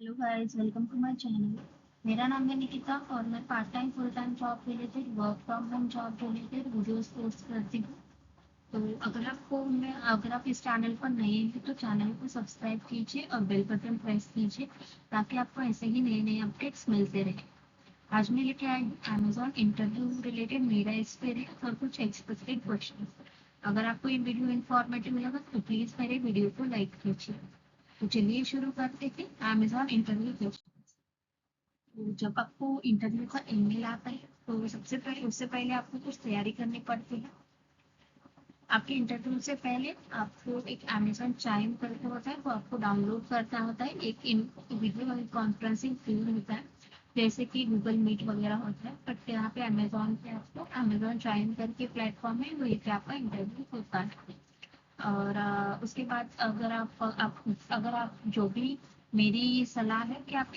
Hello guys, welcome to my channel. मेरा नाम है निकिता और मैं part time full time job related work from home job related videos post करती हूँ। तो अगर आप इस चैनल पर नए हैं तो चैनल को सब्सक्राइब कीजिए और बेल बटन प्रेस कीजिए ताकि आपको ऐसे ही नए नए अपडेट्स मिलते रहे। आज मैं लेके आई अमेजोन इंटरव्यू रिलेटेड मेरा एक्सपीरियंस और कुछ एक्सपेक्टेड क्वेश्चन। अगर आपको ये वीडियो इन्फॉर्मेटिव लगा तो प्लीज़ मेरे वीडियो को लाइक कीजिए। तो चलिए शुरू करते हैं अमेजोन इंटरव्यू क्वेश्चन। तो जब आपको इंटरव्यू का ईमेल आता है तो उससे पहले आपको कुछ तैयारी करनी पड़ती है। आपके इंटरव्यू से पहले आपको एक अमेजोन चाइम करके होता है, वो आपको डाउनलोड करना होता है। एक इन वीडियो कॉन्फ्रेंसिंग टूल होता है जैसे कि गूगल मीट वगैरह होता है, बट यहाँ पे अमेजोन पे आपको अमेजोन चाइम करके प्लेटफॉर्म है वही पे आपका इंटरव्यू होता है। और उसके बाद अगर आप जो भी मेरी सलाह है कि आप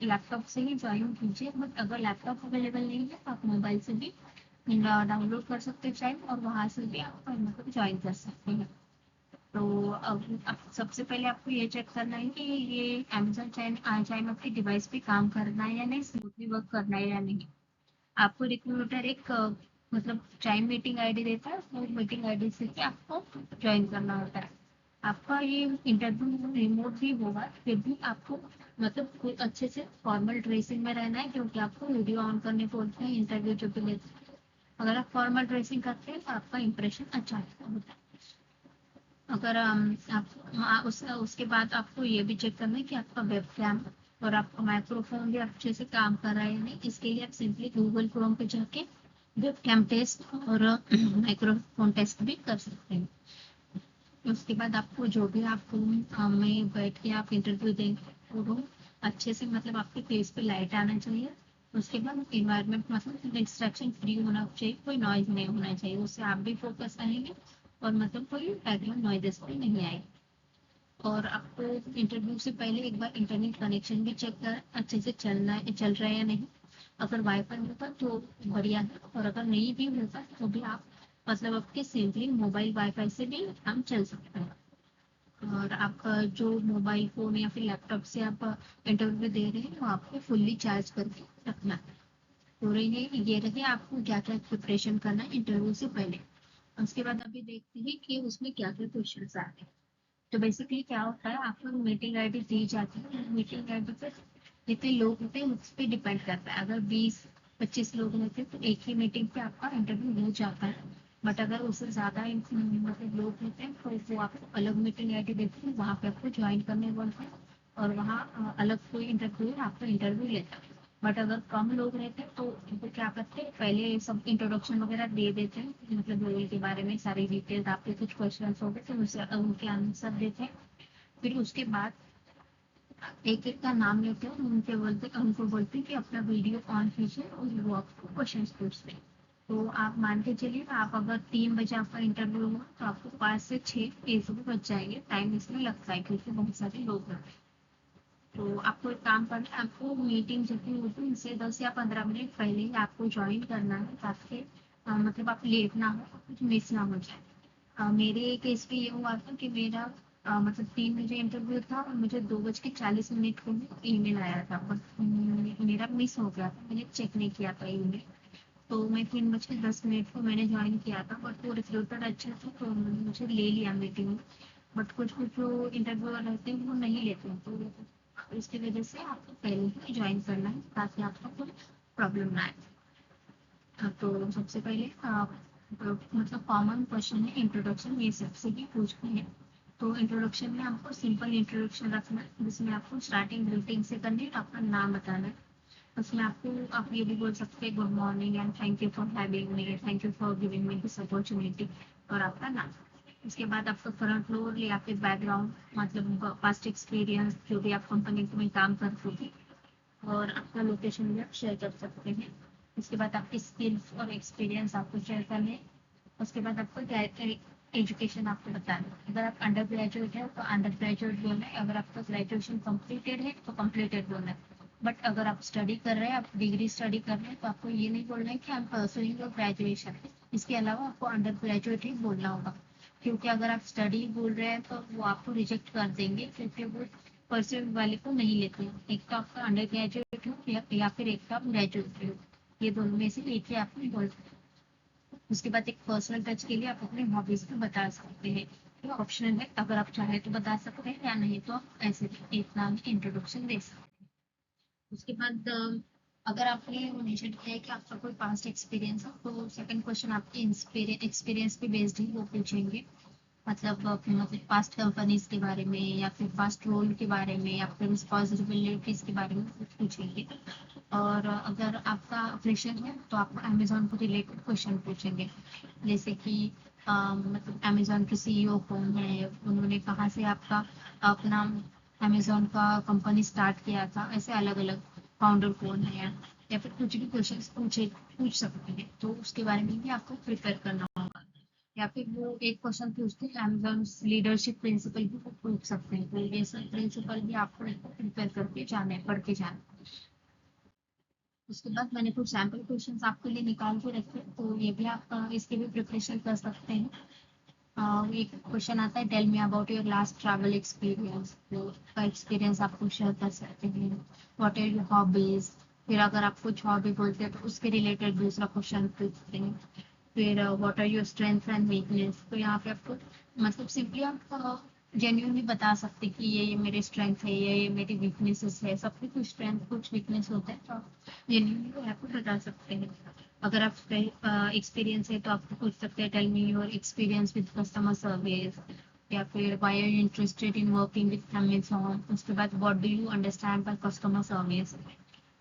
लैपटॉप से ही ज्वाइन कीजिए, बट अगर लैपटॉप अवेलेबल नहीं है तो आप मोबाइल से भी डाउनलोड कर सकते हैं चाइम और वहाँ से भी आप मतलब ज्वाइन कर सकते हैं। तो अब सबसे पहले आपको ये चेक करना है कि ये अमेजोन चाइम चाइम आपके डिवाइस पे काम करना है या नहीं, स्मूथली वर्क करना है या नहीं। आपको रिक्रूटर एक मतलब चाइम मीटिंग आईडी देता है, उस मीटिंग आईडी से ही आपको ज्वाइन करना होता है। आपका ये इंटरव्यू रिमोट भी होगा, फिर भी आपको मतलब कोई अच्छे से फॉर्मल ड्रेसिंग में रहना है क्योंकि आपको वीडियो ऑन करने बोलते हैं इंटरव्यू जो भी लेते हैं। अगर आप फॉर्मल ड्रेसिंग करते हैं तो आपका इंप्रेशन अच्छा होता है। अगर उसके बाद आपको ये भी चेक करना है कि आपका वेब कैम और आपका माइक्रोफोन भी अच्छे से काम कर रहा है या नहीं। इसके लिए आप सिंपली गूगल क्रोम पे जाके वेब कैम टेस्ट और माइक्रोफोन टेस्ट भी कर सकते हैं। उसके बाद आपको जो भी आप रूम में बैठ के आप इंटरव्यू देंगे वो रूम अच्छे से मतलब आपके फेस पे लाइट आना चाहिए। उसके बाद इन्वायरमेंट मतलब डिस्ट्रैक्शन फ्री होना चाहिए, कोई नॉइज नहीं होना चाहिए, उससे आप भी फोकस रहेंगे और मतलब कोई बैकग्राउंड नॉइजेस भी नहीं आएगी। और आपको इंटरव्यू से पहले एक बार इंटरनेट कनेक्शन भी चेक कर अच्छे से चल रहा है या नहीं। अगर वाईफाई होगा तो बढ़िया है, और अगर नहीं भी होगा तो भी आप मतलब आपके सिंपली मोबाइल वाईफाई से भी हम चल सकते हैं। और आपका जो मोबाइल फोन या फिर लैपटॉप से आप इंटरव्यू दे रहे हैं वो आपको फुल्ली चार्ज करके रखना है। तो ये रहे आपको क्या क्या प्रिपरेशन करना है इंटरव्यू से पहले। उसके बाद अभी देखते हैं कि उसमें क्या क्या क्वेश्चन आते हैं। तो बेसिकली क्या होता है, आपको मीटिंग आईडी दी जाती है, मीटिंग आईडी पर जितने लोग होते हैं उस पर डिपेंड करता है। अगर 20-25 लोग रहते हैं तो एक ही मीटिंग पे आपका इंटरव्यू हो जाता है। बट अगर उससे ज़्यादा मतलब लोग होते हैं तो वो आपको अलग मीटिंग आईडी देते हैं, वहाँ पे आपको ज्वाइन करने बोलते हैं और वहाँ अलग कोई इंटरव्यू आपका इंटरव्यू लेता है। बट अगर कम लोग रहते हैं तो वो क्या करते हैं, पहले सब इंट्रोडक्शन वगैरह दे देते हैं, मतलब रोल के बारे में सारी डिटेल्स, आपके कुछ क्वेश्चन हो गए तो उनसे उनके आंसर देते हैं। फिर उसके बाद एक एक का नाम लेते हैं, उनको बोलते हैं कि अपना वीडियो ऑन कीजिए और वो आपको क्वेश्चन पूछते हैं। तो आप मान के चलिए आप अगर 3 बजे आपका इंटरव्यू हुआ तो आपको 5 से 6 इजली बच जाएंगे, टाइम इसमें लगता है क्योंकि बहुत सारे लोग होते हैं। तो आपको एक काम करना है, आपको मीटिंग जब भी होती है इससे 10 या 15 मिनट पहले ही आपको ज्वाइन करना है ताकि मतलब आप लेट ना हो, कुछ मिस ना हो जाए। मेरे केस पे ये हुआ था कि मेरा मतलब 3 बजे इंटरव्यू था और मुझे 2:40 को ईमेल आया था, बट मेरा मिस हो गया था, मैंने चेक नहीं किया था ईमेल। तो मैं 3:10 को मैंने ज्वाइन किया था, बट वो रिक्रूटर अच्छा था तो उन्होंने मुझे ले लिया मीटिंग में। बट कुछ कुछ जो इंटरव्यूअर रहते हैं वो नहीं लेते हैं, तो इसकी वजह से आपको पहले ही ज्वाइन करना है ताकि आपको कोई प्रॉब्लम ना आए। तो सबसे पहले मतलब कॉमन क्वेश्चन है इंट्रोडक्शन, ये सबसे भी पूछते हैं। तो इंट्रोडक्शन में आपको सिंपल इंट्रोडक्शन रखना है जिसमें आपको स्टार्टिंग ग्रीटिंग से करनी है, आपका नाम बताना है। उसमें आप ये भी बोल सकते हैं good morning and thank you for having me, thank you for giving me this opportunity, और आपका नाम। उसके बाद आपका फ्रंट रोल या फिर बैकग्राउंड मतलब पास्ट एक्सपीरियंस जो भी आप कंपनी में काम कर चुके, और अपना लोकेशन भी आप शेयर कर सकते हैं। उसके बाद आपकी स्किल्स और एक्सपीरियंस आपको शेयर करने हैं। उसके बाद आपको क्या एजुकेशन आपको बताना है। अगर आप अंडर ग्रेजुएट है तो अंडर ग्रेजुएट बोलना है, अगर आपका ग्रेजुएशन कंप्लीटेड है तो कंप्लीटेड बोलना है। बट अगर आप स्टडी कर रहे हैं, आप डिग्री स्टडी कर रहे हैं, तो आपको ये नहीं बोलना है कि हम परसुइंग योर ग्रेजुएशन। इसके अलावा आपको अंडर ग्रेजुएट ही बोलना होगा, क्योंकि अगर आप स्टडी बोल रहे हैं तो वो आपको रिजेक्ट कर देंगे क्योंकि वो परस्यूम वाले को नहीं लेते हैं। एक तो आपका अंडर ग्रेजुएट हो या फिर एक तो आप ग्रेजुएट हो, ये दोनों में से एक ही आपको बोलते हैं। उसके बाद एक पर्सनल टच के लिए आप अपने हॉबीज को बता सकते हैं, तो ऑप्शनल है, अगर आप चाहें तो बता सकते हैं या नहीं तो आप ऐसे भी इतना इंट्रोडक्शन दे सकते हैं। उसके बाद अगर आपने मेंशन किया है कि आपका कोई पास्ट एक्सपीरियंस है, तो सेकंड क्वेश्चन आपके एक्सपीरियंस पे बेस्ड ही वो पूछेंगे। मतलब पास्ट कंपनीज के बारे में या फिर पास्ट रोल के बारे में या फिर रिस्पॉन्सिबिलिटीज के बारे में कुछ पूछेंगे। और अगर आपका फ्रेशर है तो आपको अमेजोन को रिलेटेड क्वेश्चन पूछेंगे, जैसे कि मतलब अमेजोन के सीईओ कौन है, उन्होंने कहाँ से आपका अपना अमेजोन का कंपनी स्टार्ट किया था, ऐसे अलग अलग फाउंडर कौन है, या फिर कुछ भी क्वेश्चन पूछ सकते हैं, तो उसके बारे में भी आपको प्रिपेयर करना होगा। या फिर वो एक क्वेश्चन पूछते हैं अमेजोन लीडरशिप प्रिंसिपल भी वो पूछ सकते हैं, तो ये सब प्रिंसिपल भी आपको प्रिपेयर करके जाने पढ़ के जाना। उसके बाद मैंने कुछ सैम्पल क्वेश्चंस आपके लिए निकाल के रखे, तो ये भी आप इसके भी प्रिपरेशन कर सकते हैं। एक क्वेश्चन आता है, tell me about your last travel experience, तो का एक्सपीरियंस आपको शेयर कर सकते हैं। व्हाट आर योर हॉबीज, फिर अगर आप कुछ हॉबी बोलते हैं तो उसके रिलेटेड दूसरा क्वेश्चन पूछते हैं। फिर what are your strength and weakness, तो यहाँ पे आपको मतलब सिंपली आप जेन्यूनली बता सकते हैं कि ये मेरे स्ट्रेंथ है, ये मेरी वीकनेसेस है, सबके कुछ स्ट्रेंथ कुछ वीकनेस होता है, तो आप जेन्यूनली वो आपको बता सकते हैं। अगर आप एक्सपीरियंस है तो आप पूछ सकते हैं, tell me your experience with customer service, या फिर why are you interested in working with Amazon. उसके बाद what do you understand by customer service.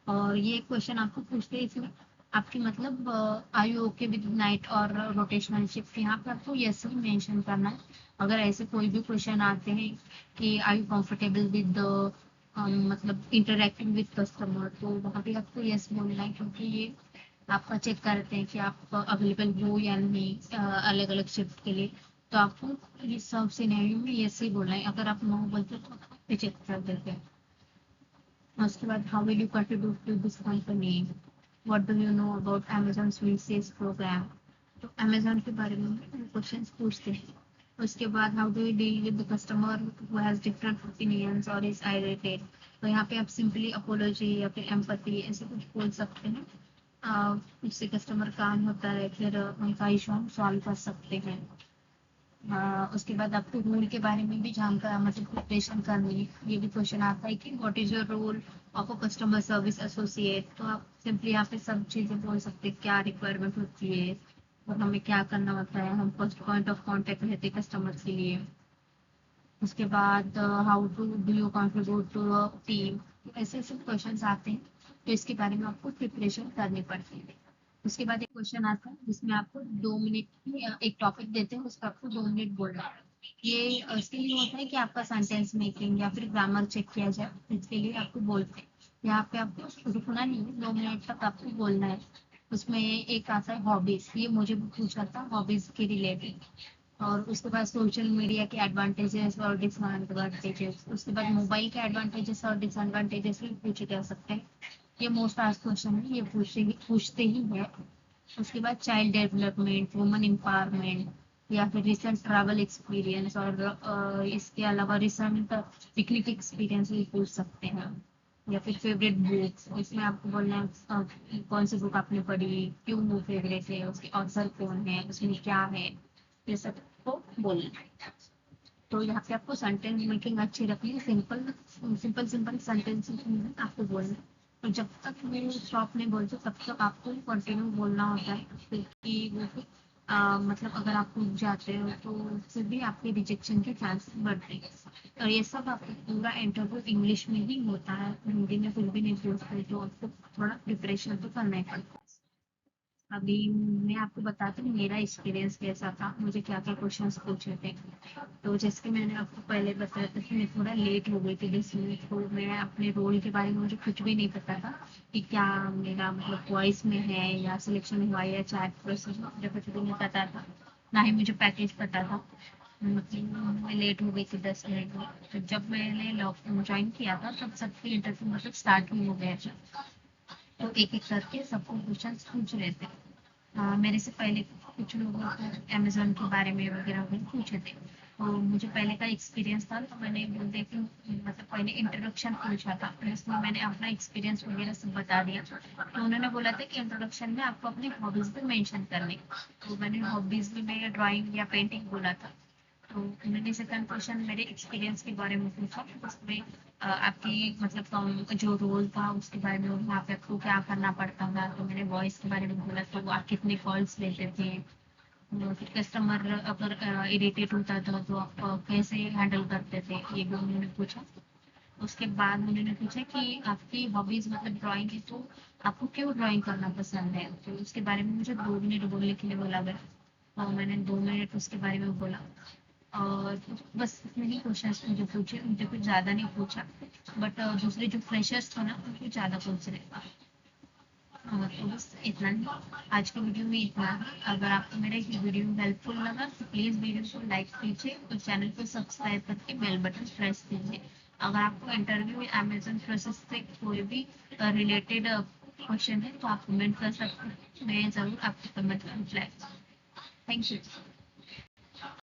और ये क्वेश्चन आपको पूछते हैं इसमें आपकी मतलब are you okay with night और रोटेशनल शिफ्ट, यहाँ पे आपको यस ही मेंशन करना है। अगर ऐसे कोई भी क्वेश्चन आते हैं कि आर यू कंफर्टेबल विद मतलब इंटरेक्टिंग विद कस्टमर, तो वहाँ पे आपको यस बोलना है, क्योंकि ये आपका चेक करते हैं कि आप अवेलेबल हो या नहीं अलग अलग शिफ्ट के लिए। तो आपको इस सब सिनेरियो में यस ही बोलना है, अगर आप नो बोलते हो तो आपको रिजेक्ट कर देते हैं। उसके बाद how will you contribute to this company, what do you know about Amazon sweet sales program, तो अमेजन के बारे में क्वेश्चन पूछते हैं। उसके बाद how do you deal with the customer who has different opinions और इज आइरेटेड, तो यहाँ पे आप सिंपली अपोलॉजी या फिर एम्पैथी ऐसे कुछ बोल सकते हैं। उससे कस्टमर काम होता है, फिर उनका इशू हम सॉल्व कर सकते हैं। उसके बाद आपको रोल के बारे में भी जानकर मतलब प्रिपरेशन करनी है। ये भी क्वेश्चन आता है कि what is your role of a customer service associate, तो आप सिंपली यहाँ पे सब चीज़ें बोल सकते हैं, क्या रिक्वायरमेंट होती है और हमें क्या करना होता है, हम फर्स्ट पॉइंट ऑफ कांटेक्ट रहते हैं कस्टमर के लिए। उसके बाद how to do you contribute to a team, ऐसे ऐसे क्वेश्चंस आते हैं, तो इसके बारे में आपको प्रिपरेशन करनी पड़ती है। उसके बाद एक क्वेश्चन आता है जिसमें आपको 2 मिनट या एक टॉपिक देते हैं, उसका आपको 2 मिनट बोलना है। ये इसके लिए होता है कि आपका सेंटेंस मेकिंग या फिर ग्रामर चेक किया जाए, इसके लिए आपको बोलते हैं। यहाँ पे आपको रुकना नहीं है, 2 मिनट तक आपको बोलना है। उसमें एक आता है हॉबीज, ये मुझे भी पूछा था हॉबीज के रिलेटेड। और उसके बाद सोशल मीडिया के एडवांटेजेस और डिसएडवांटेजेस, उसके बाद मोबाइल के एडवांटेजेस और डिसएडवांटेजेस भी पूछे जा सकते हैं। ये मोस्ट आस्क्ड क्वेश्चन है, ये पूछते ही है। उसके बाद चाइल्ड डेवलपमेंट, वुमन एम्पावरमेंट, या फिर रिसेंट ट्रैवल एक्सपीरियंस, और इसके अलावा रिसेंट पिकनिक एक्सपीरियंस भी पूछ सकते हैं। या फिर फेवरेट बुक्स, इसमें आपको बोलना है कौन सी बुक आपने पढ़ी, क्यों वो फेवरेट है, उसके ऑथर कौन है, उसमें क्या है, ये सब को बोलना है। तो यहाँ पे आपको सेंटेंस मेकिंग अच्छी रखनी है, सिंपल सिंपल सिंपल सेंटेंस आपको बोलना है। और जब तक वो स्टॉप नहीं बोलते तब तक आपको कंटिन्यू बोलना होता है, क्योंकि वो मतलब अगर आप रुक जाते हो तो फिर भी आपके रिजेक्शन के चांसेस बढ़ते हैं। और ये सब आपको पूरा इंटरव्यू इंग्लिश में ही होता है, हिंदी में फिर भी नहीं पूछते, तो आपको थोड़ा प्रिपरेशन तो करना ही पड़ता है। अभी मैं आपको बताती हूँ मेरा एक्सपीरियंस कैसा था, मुझे क्या क्या क्वेश्चंस पूछे थे। तो जैसे कि मैंने आपको पहले बताया था कि मैं थोड़ा लेट हो गई थी 10 मिनट, तो मैं अपने रोल के बारे में मुझे कुछ भी नहीं पता था कि क्या मेरा मतलब वॉइस में है या सिलेक्शन हुआ है या चैट प्रोसेस, मुझे कुछ भी नहीं पता था, ना ही मुझे पैकेज पता था। मतलब मैं लेट हो गई थी 10 मिनट में। तो जब मैंने लॉक ज्वाइन किया था तब सबके इंटरव्यू मतलब स्टार्ट ही हो गया था, तो एक एक करके सबको क्वेश्चन पूछ रहे थे। मेरे से पहले कुछ लोगों को अमेजोन के बारे में वगैरह भी पूछे थे। तो मुझे पहले का एक्सपीरियंस था, तो मैंने बोलते कि मतलब पहले इंट्रोडक्शन पूछा था, फिर उसमें मैंने अपना एक्सपीरियंस वगैरह सब बता दिया। तो उन्होंने बोला था कि इंट्रोडक्शन में आपको अपनी हॉबीज भी मेंशन करने। तो मैंने हॉबीज में मेरे ड्राइंग या पेंटिंग बोला था। तो उन्होंने सेकंड क्वेश्चन मेरे एक्सपीरियंस के बारे में पूछा, उसमें आपकी मतलब जो रोल था उसके बारे में, वहाँ पे आपको क्या करना पड़ता था। तो मैंने वॉइस के बारे में बोला, तो आप कितने कॉल्स लेते थे, फिर कस्टमर अगर इरिटेट होता था तो आप कैसे हैंडल करते थे, ये भी उन्होंने पूछा। उसके बाद उन्होंने पूछा कि आपकी हॉबीज मतलब ड्राइंग है, तो आपको क्यों ड्राइंग करना पसंद है। तो उसके बारे में मुझे 2 मिनट बोलने के लिए बोला गया, और मैंने 2 मिनट उसके बारे में बोला। और बस इतने ही क्वेश्चन मुझे पूछे, मुझे कुछ ज़्यादा नहीं पूछा। बट दूसरे जो फ्रेशर्स थे ना, उनको ज़्यादा पूछ रहे थे। तो बस इतना ही, आज की वीडियो में इतना ही। अगर आपको मेरा ये वीडियो हेल्पफुल लगा तो प्लीज़ वीडियो को लाइक कीजिए और चैनल को सब्सक्राइब करके बेल बटन प्रेस कीजिए। अगर आपको इंटरव्यू या अमेजन प्रोसेस से कोई भी रिलेटेड क्वेश्चन है तो आप कमेंट कर सकते हैं, मैं ज़रूर आपको कमेंट का रिप्लाई। Thank you.